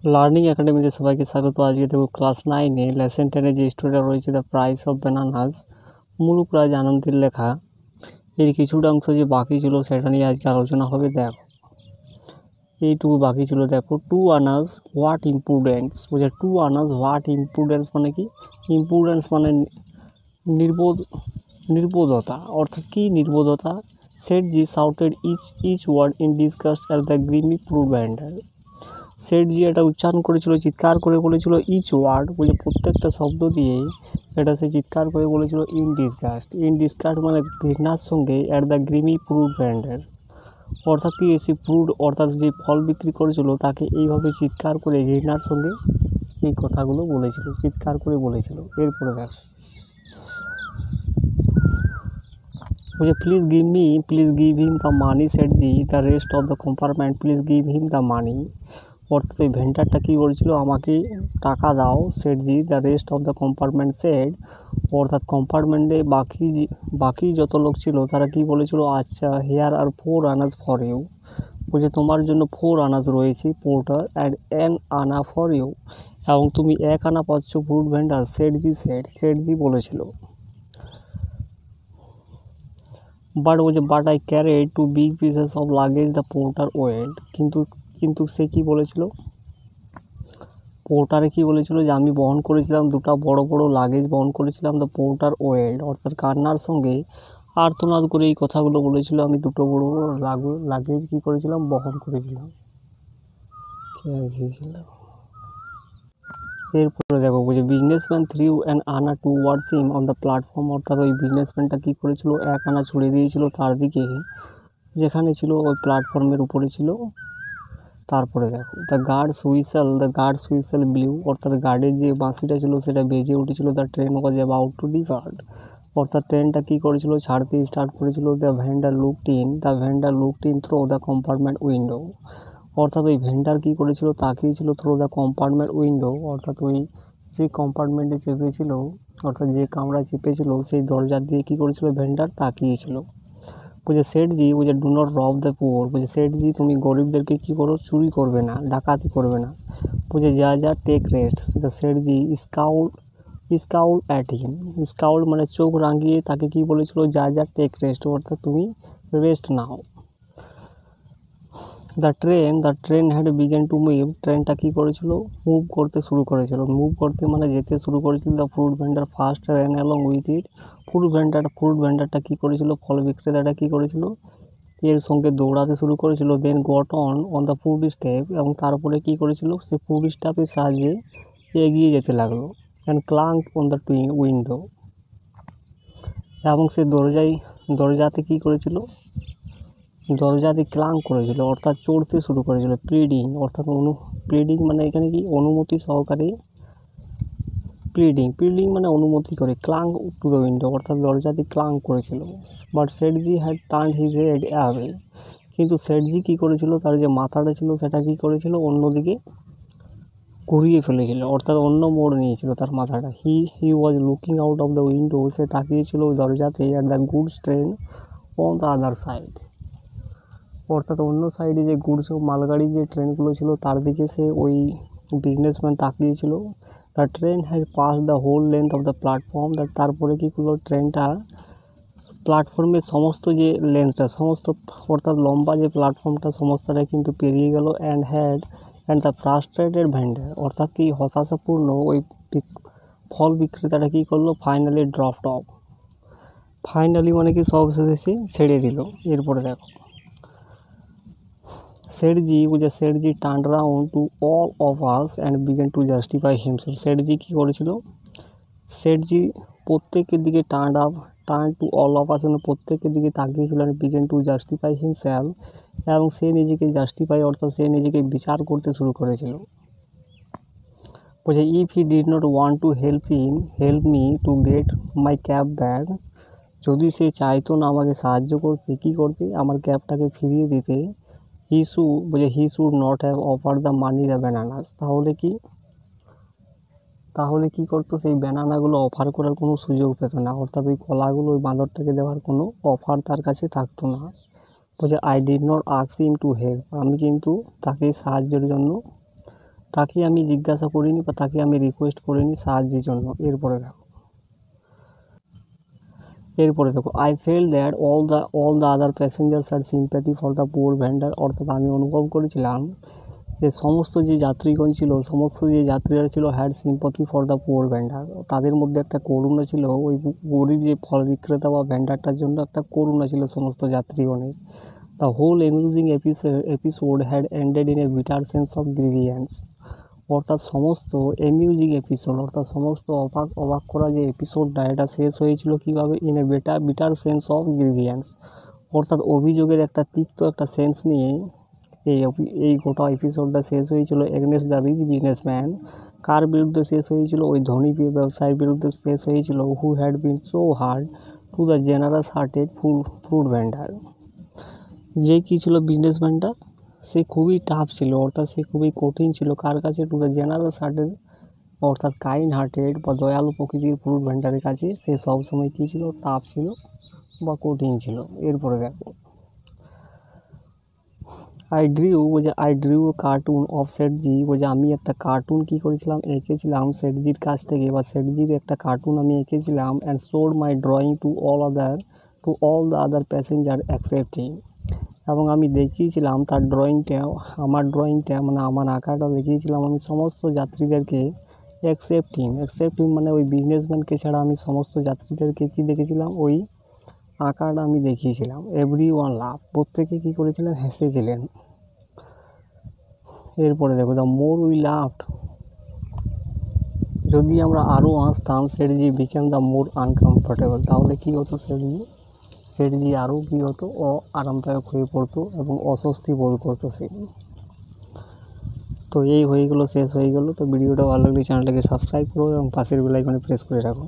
Learning একাডেমিতে সবাইকে স্বাগত। আজকে দেখো ক্লাস 9-এ লেসন 10-এ যে স্টোরিটা রয়েছে দ্য প্রাইস অফ ব্যানানাস, মুলুক রাজ আনন্দের লেখা, এর কিছুটা অংশ যে বাকি ছিল সেটা নিয়ে আজকে আলোচনা হবে। দেখো এইটুকু বাকি ছিল। দেখো 2 আনাস হোয়াট ইম্পুডেন্স, বুঝে 2 আনাস হোয়াট ইম্পুডেন্স মানে কি? ইম্পুডেন্স মানে নির্বোধতা, অর্থাৎ কি নির্বোধতা। Seth ji shouted each word in disgust at the grimy fruit vendor. Sethji এটা উচ্চারণ করেছিল, চিৎকার করে বলেছিল ইচ ওয়ার্ড, বলে প্রত্যেকটা শব্দ দিয়ে এটা সে চিৎকার করে বলেছিল ইন ডিসগাস্ট মানে ঘৃণার সঙ্গে অ্যাট দ্য গ্রিমি ফ্রুট ভেন্ডার, অর্থাৎ কি এসে ফ্রুট অর্থাৎ যে ফল বিক্রি করেছিল তাকে এইভাবে চিৎকার করে ঘৃণার সঙ্গে এই কথাগুলো বলেছিল, চিৎকার করে বলেছিল। এরপরে দেখ বলছে please give him the money Seth ji, the rest of the compartment please give him the money, অর্থাৎ ওই ভেন্ডারটা কী বলছিল, আমাকে টাকা দাও। Seth ji the rest of the compartment set, অর্থাৎ কম্পার্টমেন্টে বাকি যত লোক ছিল তারা কি বলেছিল, আচ্ছা here are 4 annas for you, বলছে তোমার জন্য 4 আনাস রয়েছে porter, and an anna for you, এবং তুমি 1 আনা পাচ্ছ ফ্রুট ভেন্ডার। সেটজি বলেছিল। But I carried 2 big pieces of luggage the porter wailed, কিন্তু সে কি বলেছিল, পোর্টারে কি বলেছিল যে আমি বহন করেছিলাম 2টা বড় বড় লাগেজ বহন করেছিলাম। দ্য পোর্টার ওয়েল্ড, অর্থাৎ কান্নার সঙ্গে আর্তনাদ করে এই কথাগুলো বলেছিল, আমি 2টো বড় বড় লাগেজ কী করেছিলাম, বহন করেছিলাম। এরপরে দেখো বলছে বিজনেসম্যান থ্রিউ অ্যান আনা towards him on the platform, অর্থাৎ ওই বিজনেসম্যানটা কী করেছিল, 1 আনা ছুড়ে দিয়েছিল তার দিকে, যেখানে ছিল ওই প্ল্যাটফর্মের উপরে ছিল। তারপরে দেখো দ্য গার্ডস হুইসেল ব্লিউ, অর্থাৎ গার্ডের যে বাঁশিটা ছিল সেটা বেজে উঠেছিল। The train was about to depart, অর্থাৎ ট্রেনটা কী করেছিল, ছাড়তে স্টার্ট করেছিল। The vendor looked in through the compartment window, অর্থাৎ ওই ভেন্ডার কী করেছিল, তাকিয়েছিল থ্রো দ্য কম্পার্টমেন্ট উইন্ডো, অর্থাৎ ওই যে কম্পার্টমেন্টে চেপেছিল, অর্থাৎ যে কামরায় চেপেছিল সেই দরজা দিয়ে কী করেছিল, ভেন্ডার তাকিয়েছিল। বলছে সেটজি ডু নট রব দ্য পুয়ার, বলছে সেটজি তুমি গরিবদেরকে কী করো, চুরি করবে না, ডাকাতি করবে না। বলছে যা টেক রেস্ট, সেটা সেটজি স্কাউল অ্যাট হিম, স্কাউল মানে চোখ রাঙিয়ে তাকে কি বলেছিল, যা টেক রেস্ট, অর্থাৎ তুমি রেস্ট নাও। The train had begun to move, ট্রেনটা কী করেছিল, মুভ করতে শুরু করেছিল। মুভ করতে মানে যেতে শুরু করেছিল। The fruit vendor first ran along with it, fruit ভেন্ডারটা কী করেছিল, ফল বিক্রেতাটা কী করেছিল, এর সঙ্গে দৌড়াতে শুরু করেছিল। Then got on the foot step, এবং তারপরে কী করেছিল, সে ফুড স্টেপের সাহায্যে এগিয়ে যেতে লাগলো। অ্যান্ড ক্লাঙ্ক অন দ্য উইন্ডো, এবং সে দরজাতে কী করেছিল, দরজাতে ক্লাঙ্ক করেছিল, অর্থাৎ চড়তে শুরু করেছিল। প্লিডিং মানে এখানে কি, অনুমতি সহকারে, প্লিডিং মানে অনুমতি করে, ক্লাঙ্ক টু দ্য উইন্ডো, অর্থাৎ দরজাতে ক্লাঙ্ক করেছিল। But Seth ji had turned his head away, কিন্তু সেটজি কী করেছিল, তার যে মাথাটা ছিল সেটা কী করেছিল, অন্যদিকে ঘুরিয়ে ফেলেছিল, অর্থাৎ অন্য মোড় নিয়েছিল তার মাথাটা। He was looking out of the window, সে তাকিয়েছিল ওই দরজাতে। At the goods train on the other side, অর্থাৎ অন্য সাইডে যে গুডস মালগাড়ি যে ট্রেনগুলো ছিল তার দিকে সে ওই বিজনেসম্যান তাকিয়েছিল। The train had pass the whole length of the platform, তারপরে কী করলো, ট্রেনটা প্ল্যাটফর্মের সমস্ত যে লেন্থটা, অর্থাৎ লম্বা যে প্ল্যাটফর্মটা সমস্তটাই কিন্তু পেরিয়ে গেল। অ্যান্ড দ্য ফ্রাস্ট্রেটেড ভেন্ডার, অর্থাৎ কি হতাশাপূর্ণ ওই ফল বিক্রেতাটা কী করলো, ফাইনালি ড্রপড অফ, ফাইনালি মানে কি সব শেষে ছেড়ে দিল। এরপরে দেখো Sethji turn round to all of us and begin to justify himself, Sethji কী করেছিল, সেটজি প্রত্যেকের দিকে turn to all of us, মানে প্রত্যেকের দিকে তাকিয়েছিল। And begin to justify himself, এবং সে নিজেকে জাস্টিফাই অর্থাৎ সে নিজেকে বিচার করতে শুরু করেছিল। বলছে if he did not want to help me to get my cab back, যদি সে চাইতো না আমাকে সাহায্য করতে, কী করতে, আমার ক্যাবটাকে ফিরিয়ে দিতে, he should not have offer the money the bananas, তাহলে কি করতো, সেই ব্যানানাগুলো অফার করার কোনো সুযোগ পেত না, অর্থাৎ ওই কলাগুলো ওই বাঁদরটাকে দেওয়ার কোনো অফার তার কাছে থাকতো না। বলছে I did not ask him to help, আমি কিন্তু তাকে সাহায্যের জন্য তাকে আমি জিজ্ঞাসা করিনি বা তাকে আমি রিকোয়েস্ট করিনি সাহায্যের জন্য। এরপরে দেখো I fail that all the other passengers had sympathy for the poor vendor. অর্থাৎ আমি অনুভব করেছিলাম যে সমস্ত যে যাত্রীগণ ছিল, সমস্ত যে যাত্রীরা ছিল had sympathy for the poor vendor. তাদের মধ্যে একটা করুণা ছিল, ওই গরিব যে ফল বিক্রেতা বা ভেন্ডারটার জন্য একটা করুণা ছিল সমস্ত যাত্রীগণের। The whole amusing episode had ended in a bitter sense of grievance. অর্থাৎ সমস্ত অ্যামিউজিং এপিসোড, অর্থাৎ সমস্ত অবাক করা যে এপিসোডটা, এটা শেষ হয়েছিল কীভাবে? In a bitter sense of grievance. অর্থাৎ অভিযোগের একটা তিক্ত একটা সেন্স নিয়ে এই গোটা এপিসোডটা শেষ হয়েছিল এগেনস্ট দ্য রিচ বিজনেসম্যান। কার বিরুদ্ধে শেষ হয়েছিল? ওই ধনী ব্যবসায়ীর বিরুদ্ধে শেষ হয়েছিল। Who had been so hard to the generous hearted fruit vendor. যে কী ছিল বিজনেসম্যানটা? সে খুবই টাফ ছিল, অর্থাৎ সে খুবই কঠিন ছিল। কার কাছে? টু দ্য জেনারাস হার্টেড, অর্থাৎ কাইন্ড হার্টেড বা দয়ালু প্রকৃতির ফ্রুট ভেন্ডারের কাছে সে সবসময় কী ছিল? টাফ ছিল বা কঠিন ছিল। এরপরে দেখো I drew cartoon of Seth ji. আমি একটা কার্টুন কী করেছিলাম? এঁকেছিলাম সেটজির কাছ থেকে, বা সেটজির একটা কার্টুন আমি এঁকেছিলাম। And showed my drawing to all the other passenger except him. এবং আমি দেখিয়েছিলাম তার ড্রয়িংটা, আমার ড্রয়িংটা মানে আমার আঁকাটা দেখিয়েছিলাম আমি সমস্ত যাত্রীদেরকে। অ্যাকসেপ্ট হিম মানে ওই বিজনেসম্যানকে ছাড়া আমি সমস্ত যাত্রীদেরকে কী দেখেছিলাম? ওই আঁকাটা আমি দেখিয়েছিলাম। এভরি ওয়ান লাভ, প্রত্যেকে কী করেছিলেন? হেসেছিলেন। এরপরে দেখো দ্য মোর উই লাভড, যদি আমরা আরও হাসতাম Sethji became the more uncomfortable. তাহলে কী হতো? সেটজি আরও কী হতো? আরামদায়ক হয়ে পড়তো এবং অস্বস্তি বোধ করতো সে। তো এই হয়ে গেলো, শেষ হয়ে গেলো। তো ভিডিওটা ভালো লাগলে চ্যানেলটাকে সাবস্ক্রাইব করো এবং পাশের বেল আইকনে প্রেস করে রাখো।